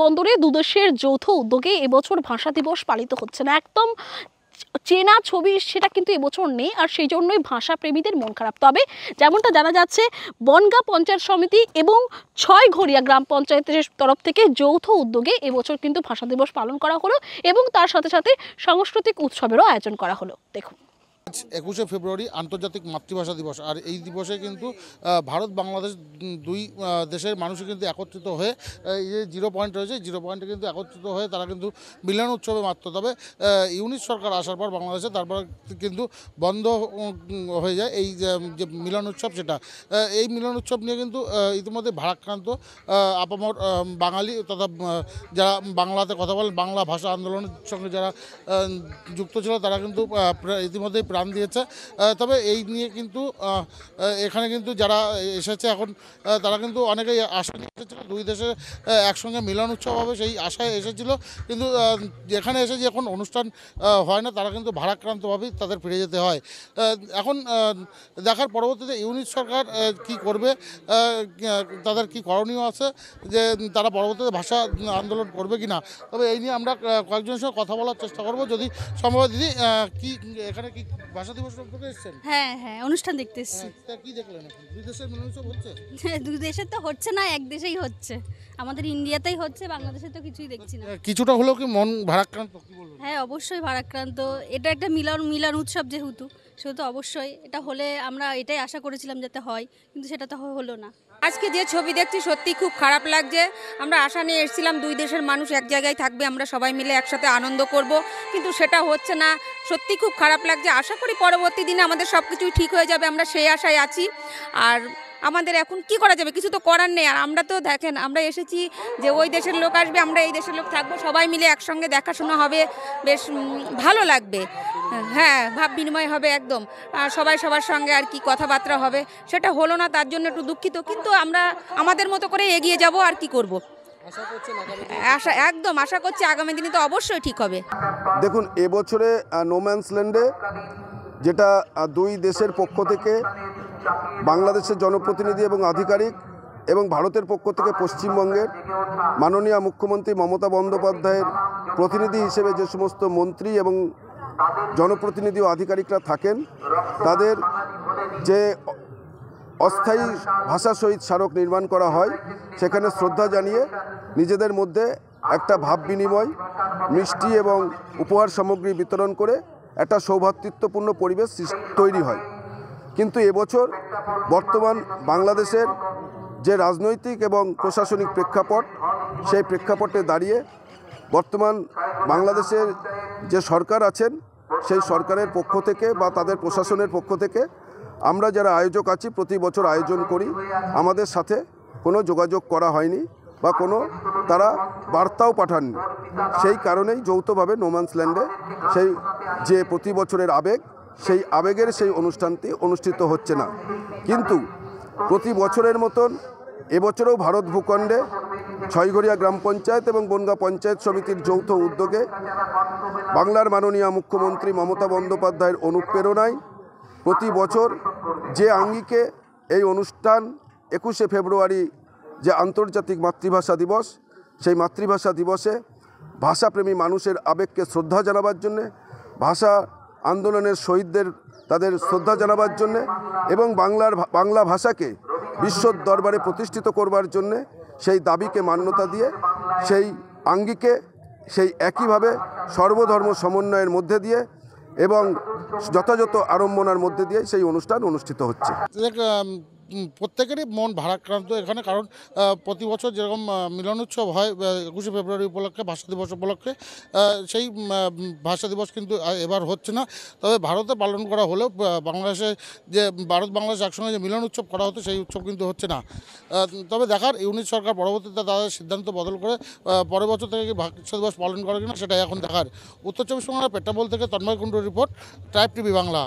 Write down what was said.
বন্দরে দুদেশের যৌথ উদ্যোগে এবছর ভাষা দিবস পালিত হচ্ছে না। একদম চেনা ছবি সেটা কিন্তু এবছর নেই, আর সেই জন্যই ভাষা প্রেমীদের মন খারাপ। তবে যেমনটা জানা যাচ্ছে, বনগাঁ পঞ্চায়েত সমিতি এবং ছয়ঘরিয়া গ্রাম পঞ্চায়েতের তরফ থেকে যৌথ উদ্যোগে এবছর কিন্তু ভাষা দিবস পালন করা হলো এবং তার সাথে সাথে সাংস্কৃতিক উৎসবেরও আয়োজন করা হলো। দেখুন, 21শে ফেব্রুয়ারি আন্তর্জাতিক মাতৃভাষা দিবস। আর এই দিবসে কিন্তু ভারত বাংলাদেশ দুই দেশের মানুষই কিন্তু একত্রিত হয়ে এই যে জিরো পয়েন্ট রয়েছে, জিরো পয়েন্টে কিন্তু একত্রিত হয়ে তারা কিন্তু মিলন উৎসবে মাত্র। তবে ইউনিট সরকার আসার পর বাংলাদেশে তারপর কিন্তু বন্ধ হয়ে যায় এই যে মিলন উৎসব, সেটা এই মিলন উৎসব নিয়ে কিন্তু ইতিমধ্যে ভারাক্রান্ত আপামর বাঙালি তথা যারা বাংলাতে কথা বলেন, বাংলা ভাষা আন্দোলনের সঙ্গে যারা যুক্ত ছিল, তারা কিন্তু ইতিমধ্যেই প্রাণ দিয়েছে। তবে এই নিয়ে কিন্তু এখানে কিন্তু যারা এসেছে এখন, তারা কিন্তু অনেকেই আশা নিয়ে এসেছিল দুই দেশের একসঙ্গে মিলন উৎসব হবে, সেই আশায় এসেছিল। কিন্তু যেখানে এসে যে এখন অনুষ্ঠান হয় না, তারা কিন্তু ভারাক্রান্তভাবেই তাদের ফিরে যেতে হয়। এখন দেখার পরবর্তীতে ইউনিট সরকার কি করবে, তাদের কি করণীয় আছে, যে তারা পরবর্তীতে ভাষা আন্দোলন করবে কি না। তবে এই নিয়ে আমরা কয়েকজনের সঙ্গে কথা বলার চেষ্টা করব, যদি সম্ভব। দিদি, কি এখানে কি ভাষা দিবস সম্পর্কে এসেছেন? হ্যাঁ, অনুষ্ঠান দেখতে এসেছি। কি দেখলেন? দুই দেশের মিলন উৎসব হচ্ছে? দুই দেশের তো হচ্ছে না, এক দেশেই হচ্ছে। আমাদের ইন্ডিয়াতেই হচ্ছে, বাংলাদেশে তো কিছুই দেখছি না। কিছুটা হলেও কি মন ভারাক্রান্ত, কি বলবেন? হ্যাঁ, অবশ্যই ভারাক্রান্ত। এটা একটা মিলন উৎসব যেহেতু, সেহেতু অবশ্যই এটা হলে আমরা এটাই আশা করেছিলাম যাতে হয়, কিন্তু সেটা তো হলো না। আজকে যে ছবি দেখছি সত্যি খুব খারাপ লাগছে। আমরা আশা নিয়ে এসেছিলাম দুই দেশের মানুষ এক জায়গায় থাকবে, আমরা সবাই মিলে একসাথে আনন্দ করব, কিন্তু সেটা হচ্ছে না। সত্যি খুব খারাপ লাগছে। আশা করি পরবর্তী দিনে আমাদের সব কিছুই ঠিক হয়ে যাবে, আমরা সেই আশায় আছি। আর আমাদের এখন কি করা যাবে, কিছু তো করার নেই। আর আমরা তো দেখেন, আমরা এসেছি যে ওই দেশের লোক আসবে, আমরা এই দেশের লোক থাকবো, সবাই মিলে একসঙ্গে দেখাশোনা হবে, বেশ ভালো লাগবে। হ্যাঁ, ভাব বিনিময় হবে একদম, আর সবাই সবার সঙ্গে আর কি কথাবার্তা হবে। সেটা হলো না, তার জন্য একটু দুঃখিত, কিন্তু আমরা আমাদের মতো করে এগিয়ে যাব। আর কি করব, একদম আশা করছি আগামী দিনে তো অবশ্যই ঠিক হবে। দেখুন, এবছরে নোম্যান্স ল্যান্ডে যেটা দুই দেশের পক্ষ থেকে বাংলাদেশের জনপ্রতিনিধি এবং আধিকারিক এবং ভারতের পক্ষ থেকে পশ্চিমবঙ্গের মাননীয় মুখ্যমন্ত্রী মমতা বন্দ্যোপাধ্যায়ের প্রতিনিধি হিসেবে যে সমস্ত মন্ত্রী এবং জনপ্রতিনিধি ও আধিকারিকরা থাকেন, তাদের যে অস্থায়ী ভাষা শহীদ স্মারক নির্মাণ করা হয়, সেখানে শ্রদ্ধা জানিয়ে নিজেদের মধ্যে একটা ভাব বিনিময়, মিষ্টি এবং উপহার সামগ্রী বিতরণ করে একটা সৌভ্রাতৃত্বপূর্ণ পরিবেশ তৈরি হয়। কিন্তু এবছর বর্তমান বাংলাদেশের যে রাজনৈতিক এবং প্রশাসনিক প্রেক্ষাপট, সেই প্রেক্ষাপটে দাঁড়িয়ে বর্তমান বাংলাদেশের যে সরকার আছেন, সেই সরকারের পক্ষ থেকে বা তাদের প্রশাসনের পক্ষ থেকে আমরা যারা আয়োজক আছি, প্রতি বছর আয়োজন করি, আমাদের সাথে কোনো যোগাযোগ করা হয়নি বা কোনো তারা বার্তাও পাঠাননি। সেই কারণেই যৌথভাবে নোম্যান্স ল্যান্ডে সেই যে প্রতি বছরের আবেগ, সেই আবেগের সেই অনুষ্ঠানটি অনুষ্ঠিত হচ্ছে না। কিন্তু প্রতি বছরের মতন এবছরেও ভারত ভূখণ্ডে ছয়ঘরিয়া গ্রাম পঞ্চায়েত এবং বনগাঁ পঞ্চায়েত সমিতির যৌথ উদ্যোগে বাংলার মাননীয় মুখ্যমন্ত্রী মমতা বন্দ্যোপাধ্যায়ের অনুপ্রেরণায় প্রতি বছর যে আঙ্গিকে এই অনুষ্ঠান 21শে ফেব্রুয়ারি যে আন্তর্জাতিক মাতৃভাষা দিবস, সেই মাতৃভাষা দিবসে ভাষাপ্রেমী মানুষের আবেগকে শ্রদ্ধা জানাবার জন্যে, ভাষা আন্দোলনের শহীদদের তাদের শ্রদ্ধা জানাবার জন্যে এবং বাংলা ভাষাকে বিশ্বর দরবারে প্রতিষ্ঠিত করবার জন্যে সেই দাবিকে মান্যতা দিয়ে সেই আঙ্গিকে সেই একইভাবে সর্বধর্ম সমন্বয়ের মধ্যে দিয়ে এবং যথাযথ আড়ম্বনার মধ্যে দিয়ে সেই অনুষ্ঠান অনুষ্ঠিত হচ্ছে। প্রত্যেকেরই মন ভারাক্রান্ত এখানে, কারণ প্রতি বছর যেরকম মিলন উৎসব হয় 21শে ফেব্রুয়ারি উপলক্ষে, ভাষা দিবস উপলক্ষে, সেই ভাষা দিবস কিন্তু এবার হচ্ছে না। তবে ভারতে পালন করা হলেও বাংলাদেশে যে ভারত বাংলাদেশ একসঙ্গে যে মিলন উৎসব করা হতো, সেই উৎসব কিন্তু হচ্ছে না। তবে দেখার ইউনিট সরকার পরবর্তীতে তাদের সিদ্ধান্ত বদল করে পরের বছর থেকে কি ভাষা দিবস পালন করে কিনা, সেটাই এখন দেখার। উত্তর 24 পরগনার পেট্রাপোল থেকে তন্ময় কুণ্ডুর রিপোর্ট, ট্রাইব টিভি বাংলা।